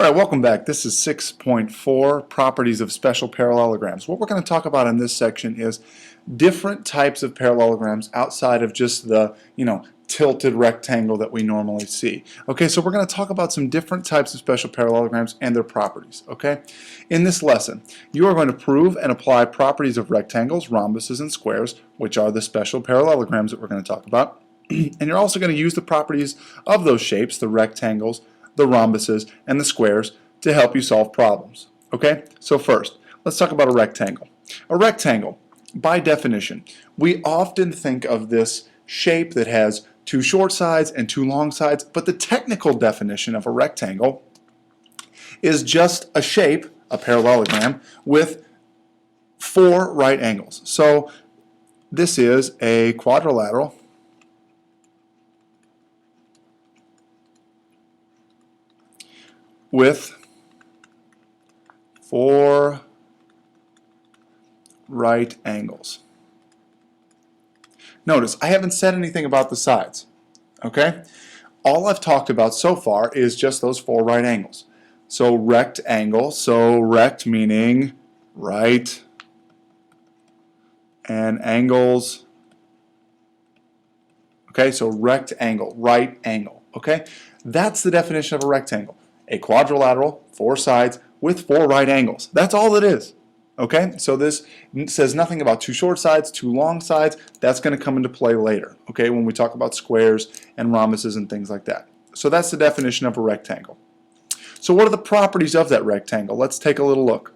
Alright, welcome back. This is 6.4, Properties of Special Parallelograms. What we're going to talk about in this section is different types of parallelograms outside of just the, tilted rectangle that we normally see. Okay, so we're going to talk about some different types of special parallelograms and their properties. Okay, in this lesson, you are going to prove and apply properties of rectangles, rhombuses, and squares, which are the special parallelograms that we're going to talk about. And you're also going to use the properties of those shapes, the rectangles, the rhombuses, and the squares to help you solve problems. Okay, so first, let's talk about a rectangle. A rectangle, by definition, we often think of this shape that has two short sides and two long sides, but the technical definition of a rectangle is just a shape, a parallelogram, with four right angles. So this is a quadrilateral with four right angles. Notice, I haven't said anything about the sides, okay? All I've talked about so far is just those four right angles. So rectangle, so rect meaning right, and angles, okay? So rectangle, right angle, okay? That's the definition of a rectangle. A quadrilateral, four sides, with four right angles. That's all it is. Okay, so this says nothing about two short sides, two long sides. That's going to come into play later, okay, when we talk about squares and rhombuses and things like that. So that's the definition of a rectangle. So what are the properties of that rectangle? Let's take a little look.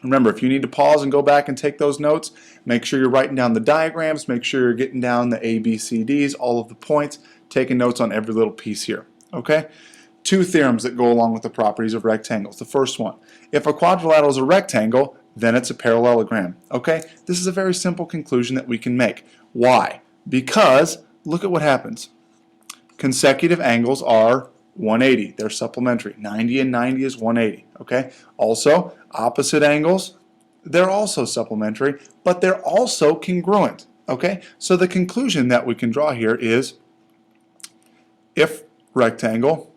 Remember, if you need to pause and go back and take those notes, make sure you're writing down the diagrams, make sure you're getting down the A, B, C, Ds, all of the points, taking notes on every little piece here, okay? Two theorems that go along with the properties of rectangles. The first one, if a quadrilateral is a rectangle, then it's a parallelogram. Okay? This is a very simple conclusion that we can make. Why? Because look at what happens. Consecutive angles are 180. They're supplementary. 90 and 90 is 180. Okay? Also, opposite angles, they're also supplementary, but they're also congruent. Okay? So the conclusion that we can draw here is if rectangle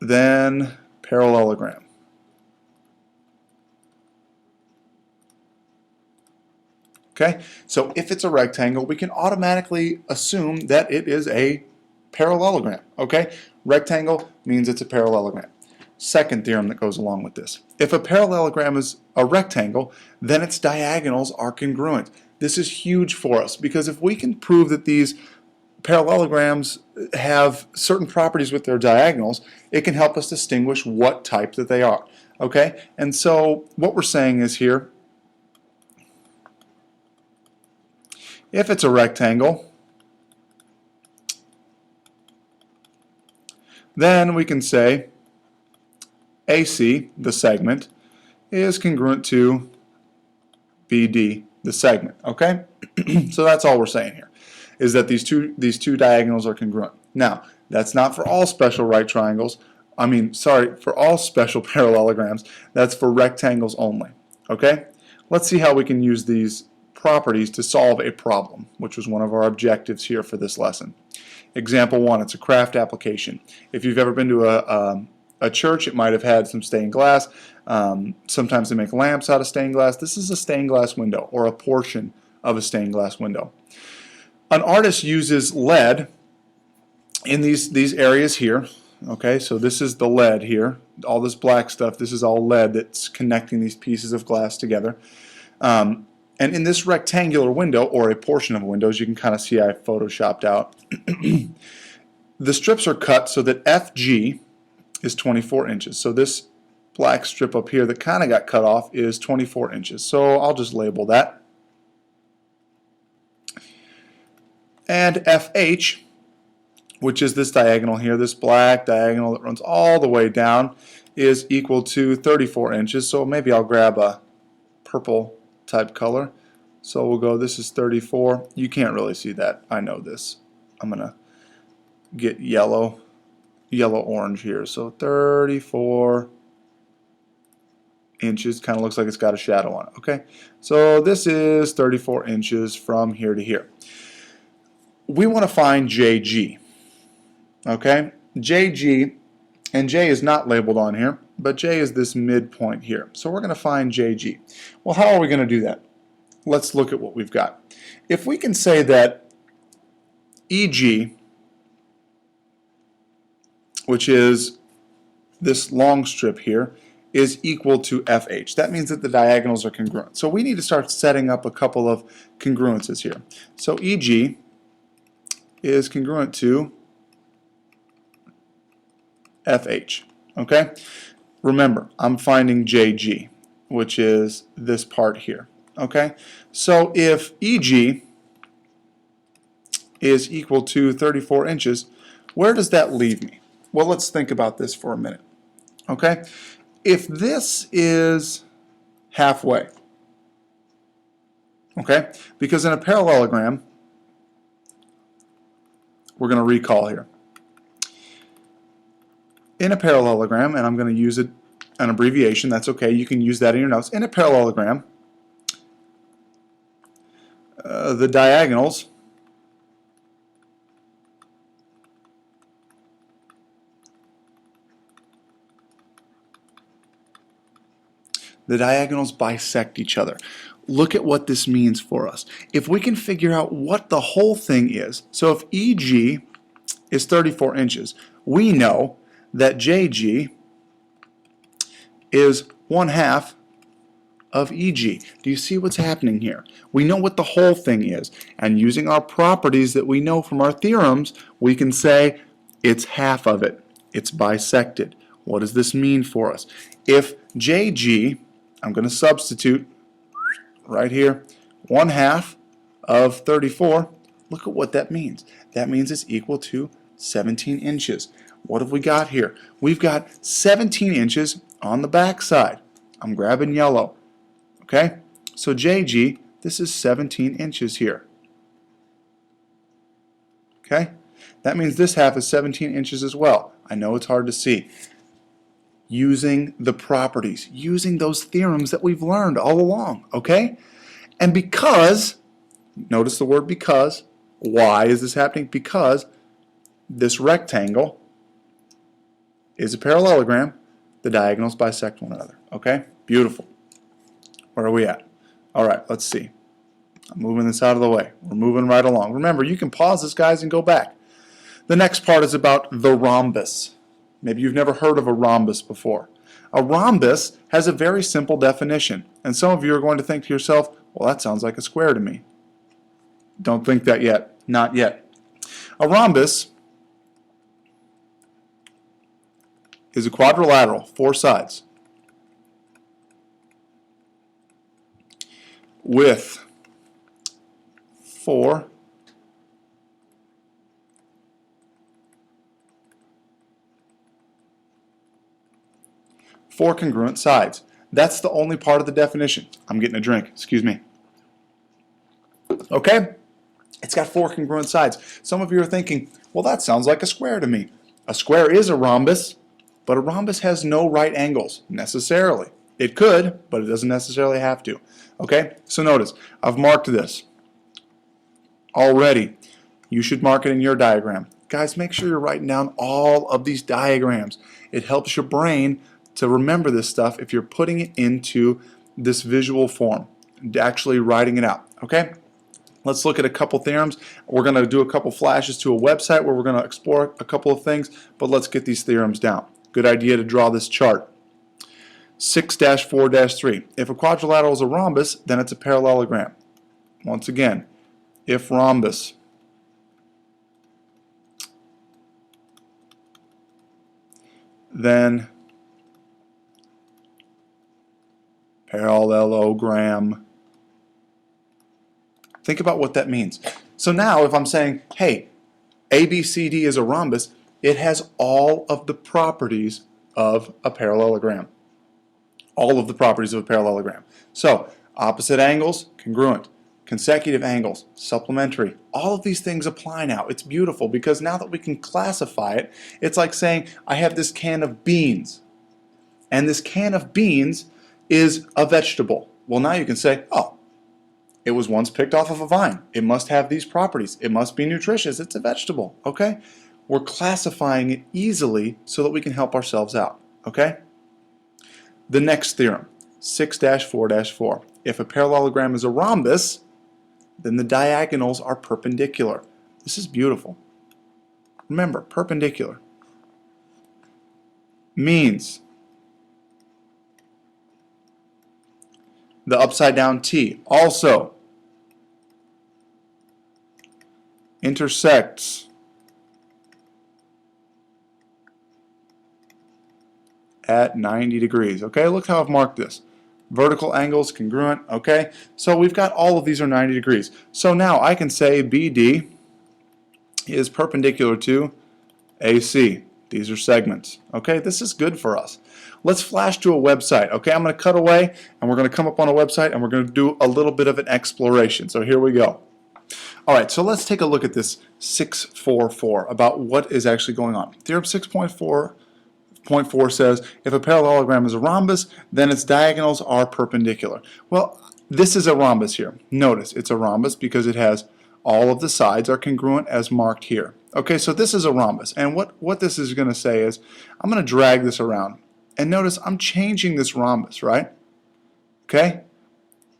then parallelogram. Okay, so if it's a rectangle, we can automatically assume that it is a parallelogram. Okay, rectangle means it's a parallelogram. Second theorem that goes along with this. If a parallelogram is a rectangle, then its diagonals are congruent. This is huge for us because if we can prove that these parallelograms have certain properties with their diagonals, it can help us distinguish what type that they are. Okay, and so what we're saying is here, if it's a rectangle, then we can say AC, the segment, is congruent to BD, the segment. Okay, so that's all we're saying here, is that these two diagonals are congruent. Now, that's not for all special right triangles. For all special parallelograms. That's for rectangles only. Okay? Let's see how we can use these properties to solve a problem, which was one of our objectives here for this lesson. Example 1, it's a craft application. If you've ever been to a church, it might have had some stained glass. Sometimes they make lamps out of stained glass. This is a stained glass window, or a portion of a stained glass window. An artist uses lead in these areas here. Okay, so this is the lead here. All this black stuff, this is all lead that's connecting these pieces of glass together. And in this rectangular window, or a portion of a window, as you can kind of see I photoshopped out, the strips are cut so that FG is 24 inches. So this black strip up here that kind of got cut off is 24 inches. So I'll just label that. And FH, which is this diagonal here, this black diagonal that runs all the way down, is equal to 34 inches. So maybe I'll grab a purple type color. So we'll go, this is 34. You can't really see that. I know this. I'm going to get yellow-orange here. So 34 inches, kind of looks like it's got a shadow on it. Okay, so this is 34 inches from here to here. we want to find JG. Okay, JG, and J is not labeled on here, but J is this midpoint here. So we're going to find JG. Well, how are we going to do that? Let's look at what we've got. If we can say that EG, which is this long strip here, is equal to FH. That means that the diagonals are congruent. So we need to start setting up a couple of congruences here. So EG is congruent to FH. Okay? Remember, I'm finding JG, which is this part here. Okay? So if EG is equal to 34 inches, where does that leave me? Well, let's think about this for a minute. Okay? If this is halfway, okay? Because in a parallelogram, we're going to recall here. In a parallelogram, and I'm going to use an abbreviation, that's okay, you can use that in your notes. In a parallelogram, the diagonals bisect each other. Look at what this means for us. If we can figure out what the whole thing is, so if EG is 34 inches, we know that JG is 1/2 of EG. Do you see what's happening here? We know what the whole thing is, and using our properties that we know from our theorems, we can say it's half of it. It's bisected. What does this mean for us? If JG, I'm going to substitute right here, 1/2 of 34, look at what that means. That means it's equal to 17 inches. What have we got here? We've got 17 inches on the back side. I'm grabbing yellow. Okay? So JG, this is 17 inches here. Okay? That means this half is 17 inches as well. I know it's hard to see. Using the properties, using those theorems that we've learned all along, okay? And because, notice the word because, why is this happening? Because this rectangle is a parallelogram, the diagonals bisect one another, okay? Beautiful. Where are we at? All right, let's see. I'm moving this out of the way. We're moving right along. Remember, you can pause this, guys, and go back. The next part is about the rhombus. Maybe you've never heard of a rhombus before. A rhombus has a very simple definition, and some of you are going to think to yourself, well, that sounds like a square to me. Don't think that yet. Not yet. A rhombus is a quadrilateral, 4 sides, with 4 congruent sides. That's the only part of the definition. I'm getting a drink, excuse me. Okay? It's got 4 congruent sides. Some of you are thinking, well, that sounds like a square to me. A square is a rhombus, but a rhombus has no right angles, necessarily. It could, but it doesn't necessarily have to. Okay? So notice, I've marked this already. You should mark it in your diagram. Guys, make sure you're writing down all of these diagrams. It helps your brain to remember this stuff if you're putting it into this visual form, actually writing it out. Okay? Let's look at a couple theorems. We're going to do a couple flashes to a website where we're going to explore a couple of things, but let's get these theorems down. Good idea to draw this chart. 6-4-3. If a quadrilateral is a rhombus, then it's a parallelogram. Once again, if rhombus, then parallelogram. Think about what that means. So now if I'm saying, hey, ABCD is a rhombus, it has all of the properties of a parallelogram. All of the properties of a parallelogram. So opposite angles, congruent. Consecutive angles, supplementary. All of these things apply now. It's beautiful because now that we can classify it, it's like saying I have this can of beans, and this can of beans is a vegetable. Well, now you can say, oh, It was once picked off of a vine. It must have these properties. It must be nutritious. It's a vegetable, okay? We're classifying it easily so that we can help ourselves out, okay? The next theorem, 6-4-4. If a parallelogram is a rhombus, then the diagonals are perpendicular. This is beautiful. Remember, perpendicular means the upside down T also intersects at 90 degrees. Okay, look how I've marked this. Vertical angles congruent. Okay, so we've got all of these are 90 degrees. So now I can say BD is perpendicular to AC. These are segments. Okay, this is good for us. Let's flash to a website. Okay, I'm going to cut away and we're going to come up on a website and we're going to do a little bit of an exploration. So here we go. Alright, so let's take a look at this 6-4-4 about what is actually going on. Theorem 6.4 says if a parallelogram is a rhombus, then its diagonals are perpendicular. Well, this is a rhombus here. Notice it's a rhombus because it has all of the sides are congruent as marked here. Okay, so this is a rhombus, and what this is going to say is I'm going to drag this around. And notice I'm changing this rhombus, right? Okay?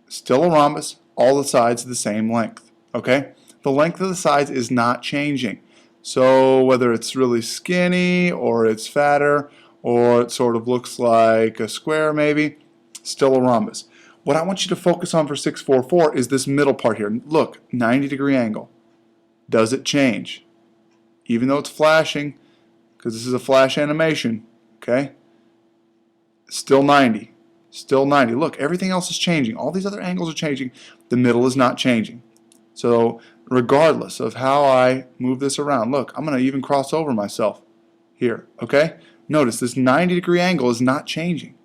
Still a rhombus, all the sides the same length. Okay? The length of the sides is not changing. So whether it's really skinny or it's fatter or it sort of looks like a square maybe, still a rhombus. What I want you to focus on for 6-4-4 is this middle part here. Look, 90-degree angle. Does it change? Even though it's flashing, because this is a flash animation, okay? Still 90. Still 90. Look, everything else is changing. All these other angles are changing. The middle is not changing. So regardless of how I move this around, look, I'm going to even cross over myself here, okay? Notice this 90-degree angle is not changing.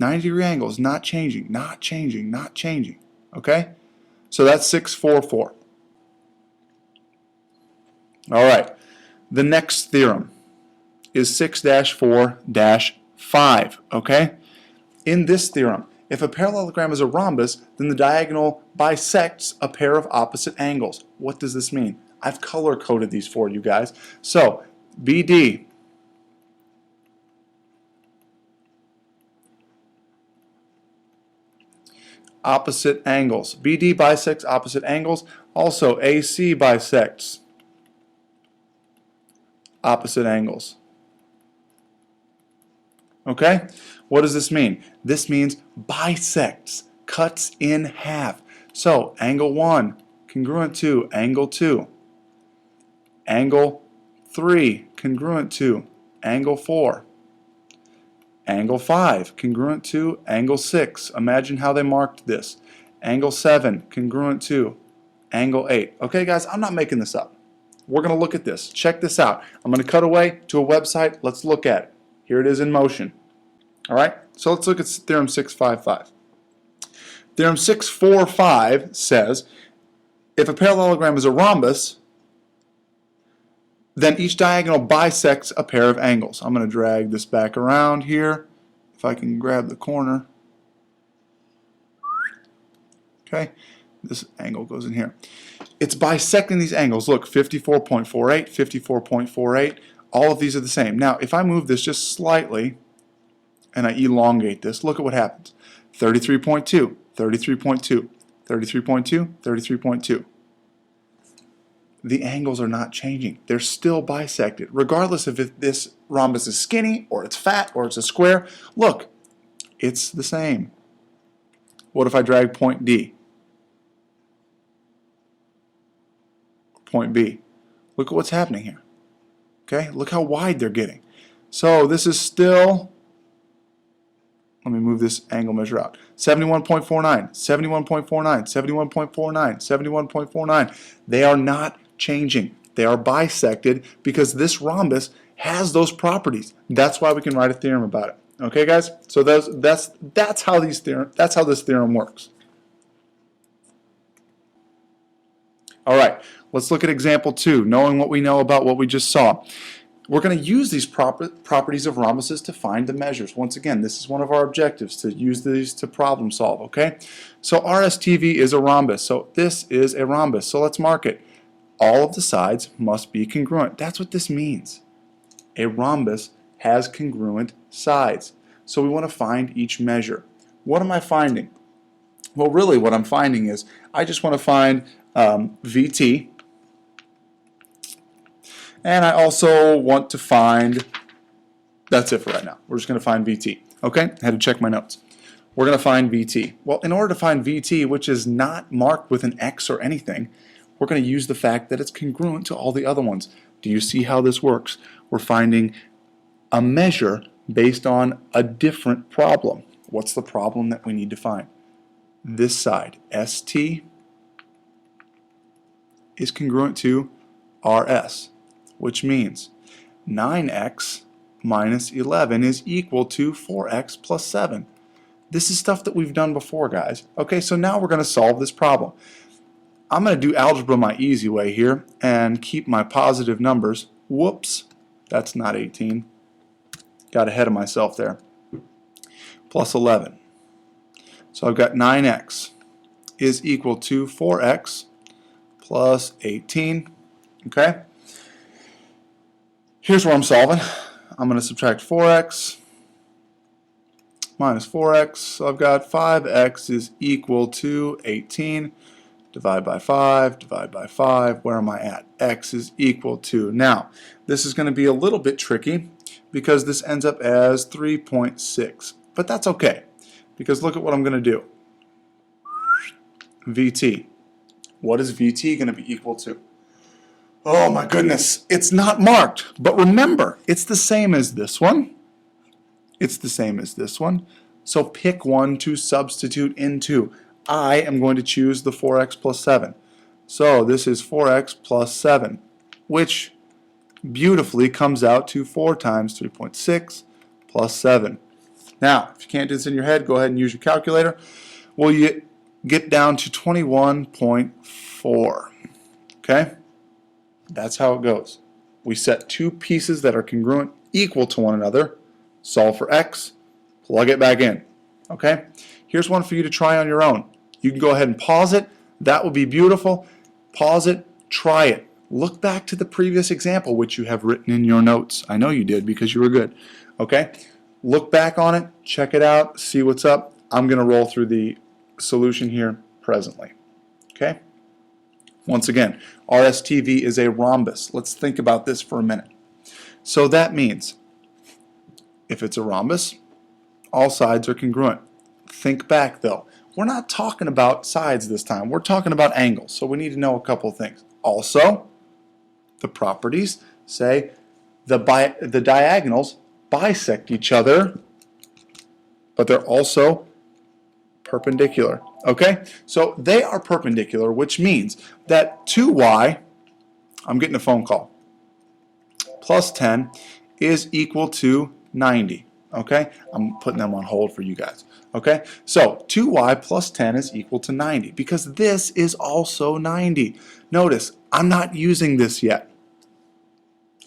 90-degree angle is not changing, not changing, not changing, okay? So that's 6-4-4. All right, the next theorem is 6-4-5, okay? In this theorem, if a parallelogram is a rhombus, then the diagonal bisects a pair of opposite angles. What does this mean? I've color-coded these for you guys. So, BD opposite angles. BD bisects opposite angles. Also, AC bisects opposite angles. Okay? What does this mean? This means bisects, cuts in half. So, angle 1 congruent to angle 2. Angle 3 congruent to angle 4. Angle 5 congruent to angle 6. Imagine how they marked this. Angle 7 congruent to angle 8. Okay, guys, I'm not making this up. We're going to look at this. Check this out. I'm going to cut away to a website. Let's look at it. Here it is in motion. All right, so let's look at theorem 6-5-5. Theorem 6-4-5 says if a parallelogram is a rhombus, then each diagonal bisects a pair of angles. I'm going to drag this back around here if I can grab the corner. Okay, this angle goes in here. It's bisecting these angles. Look, 54.48, 54.48, all of these are the same. Now, if I move this just slightly and I elongate this, look at what happens. 33.2, 33.2, 33.2, 33.2. The angles are not changing. They're still bisected. Regardless of if this rhombus is skinny or it's fat or it's a square, look, it's the same. What if I drag point D? Point B. Look at what's happening here. Okay, look how wide they're getting. So this is still, let me move this angle measure out. 71.49, 71.49, 71.49, 71.49. They are not changing. They are bisected because this rhombus has those properties. That's why we can write a theorem about it. Okay, guys? So that's how this theorem works. All right, let's look at example 2, knowing what we know about what we just saw. we're going to use these properties of rhombuses to find the measures. Once again, this is one of our objectives, to use these to problem solve, okay? So RSTV is a rhombus, so this is a rhombus, so let's mark it. All of the sides must be congruent. That's what this means. A rhombus has congruent sides. So we want to find each measure. What am I finding? Well, really what I'm finding is I just want to find VT, and I also want to find, that's it for right now. We're just going to find VT. Okay, I had to check my notes. We're going to find VT. Well, in order to find VT, which is not marked with an X or anything, we're going to use the fact that it's congruent to all the other ones. Do you see how this works? We're finding a measure based on a different problem. What's the problem that we need to find? This side, ST, is congruent to RS, which means 9x minus 11 is equal to 4x plus 7. This is stuff that we've done before, guys. Okay, so now we're going to solve this problem. I'm going to do algebra my easy way here and keep my positive numbers. Whoops, that's not 18. Got ahead of myself there. Plus 11. So I've got 9x is equal to 4x plus 18. Okay? Here's where I'm solving. I'm going to subtract 4x minus 4x. So I've got 5x is equal to 18. Divide by 5, divide by 5. Where am I at? X is equal to. Now, this is going to be a little bit tricky because this ends up as 3.6. But that's okay, because look at what I'm going to do. VT. What is VT going to be equal to? Oh my goodness, it's not marked. But remember, it's the same as this one. It's the same as this one. So pick one to substitute into. I am going to choose the 4x plus 7. So this is 4x plus 7, which beautifully comes out to 4 times 3.6 plus 7. Now, if you can't do this in your head, go ahead and use your calculator. Well, you get down to 21.4. Okay? That's how it goes. We set two pieces that are congruent, equal to one another, solve for x, plug it back in. Okay? Here's one for you to try on your own. You can go ahead and pause it. That would be beautiful. Pause it, try it. Look back to the previous example, which you have written in your notes. I know you did because you were good. Okay? Look back on it, check it out, see what's up. I'm going to roll through the solution here presently. Okay? Once again, RSTV is a rhombus. Let's think about this for a minute. So that means if it's a rhombus, all sides are congruent. Think back though. We're not talking about sides this time. We're talking about angles. So we need to know a couple of things. Also, the properties say the diagonals bisect each other, but they're also perpendicular. Okay? So they are perpendicular, which means that 2y, I'm getting a phone call, plus 10 is equal to 90. Okay? I'm putting them on hold for you guys. Okay? So 2y plus 10 is equal to 90 because this is also 90. Notice, I'm not using this yet.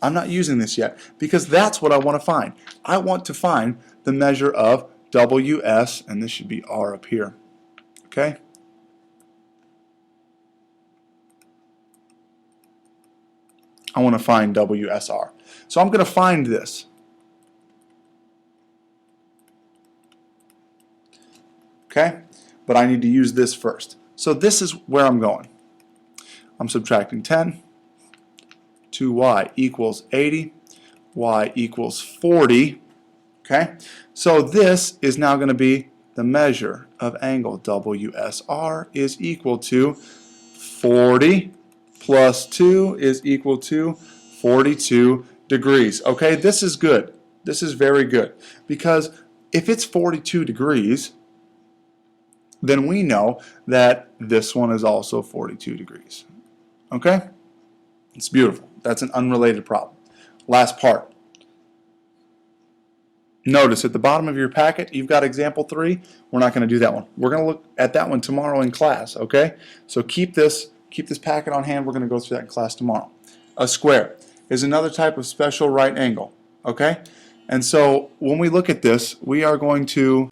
I'm not using this yet because that's what I want to find. I want to find the measure of WS, and this should be R up here. Okay? I want to find WSR. So I'm going to find this. Okay? But I need to use this first. So this is where I'm going. I'm subtracting 10. 2y equals 80. Y equals 40. Okay? So this is now going to be the measure of angle. WSR is equal to 40 plus 2 is equal to 42 degrees. Okay? This is good. This is very good. Because if it's 42 degrees, then we know that this one is also 42 degrees. Okay? It's beautiful. That's an unrelated problem. Last part. Notice at the bottom of your packet, you've got example 3. We're not going to do that one. We're going to look at that one tomorrow in class, okay? So keep this packet on hand. We're going to go through that in class tomorrow. A square. is another type of special right angle. Okay? And so when we look at this, we are going to,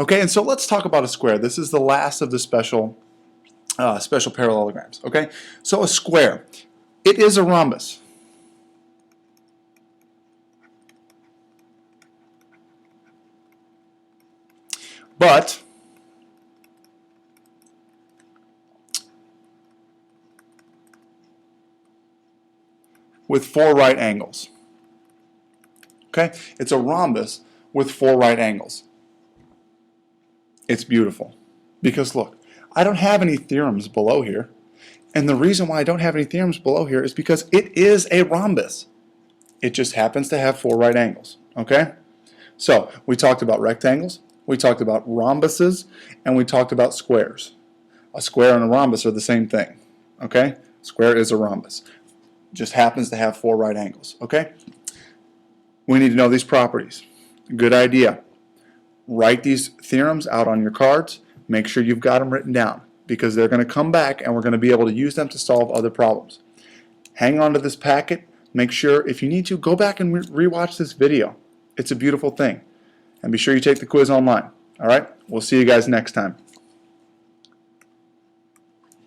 okay, and so let's talk about a square. This is the last of the special parallelograms. Okay? So a square, it is a rhombus. But with 4 right angles. Okay? It's a rhombus with 4 right angles. It's beautiful. Because look, I don't have any theorems below here. And the reason why I don't have any theorems below here is because it is a rhombus. It just happens to have 4 right angles. Okay? So, we talked about rectangles, we talked about rhombuses, and we talked about squares. A square and a rhombus are the same thing. Okay? Square is a rhombus. Just happens to have 4 right angles. Okay? We need to know these properties. Good idea. Write these theorems out on your cards. Make sure you've got them written down, because they're going to come back and we're going to be able to use them to solve other problems. Hang on to this packet. Make sure, if you need to, go back and rewatch this video. It's a beautiful thing. And be sure you take the quiz online. All right? We'll see you guys next time.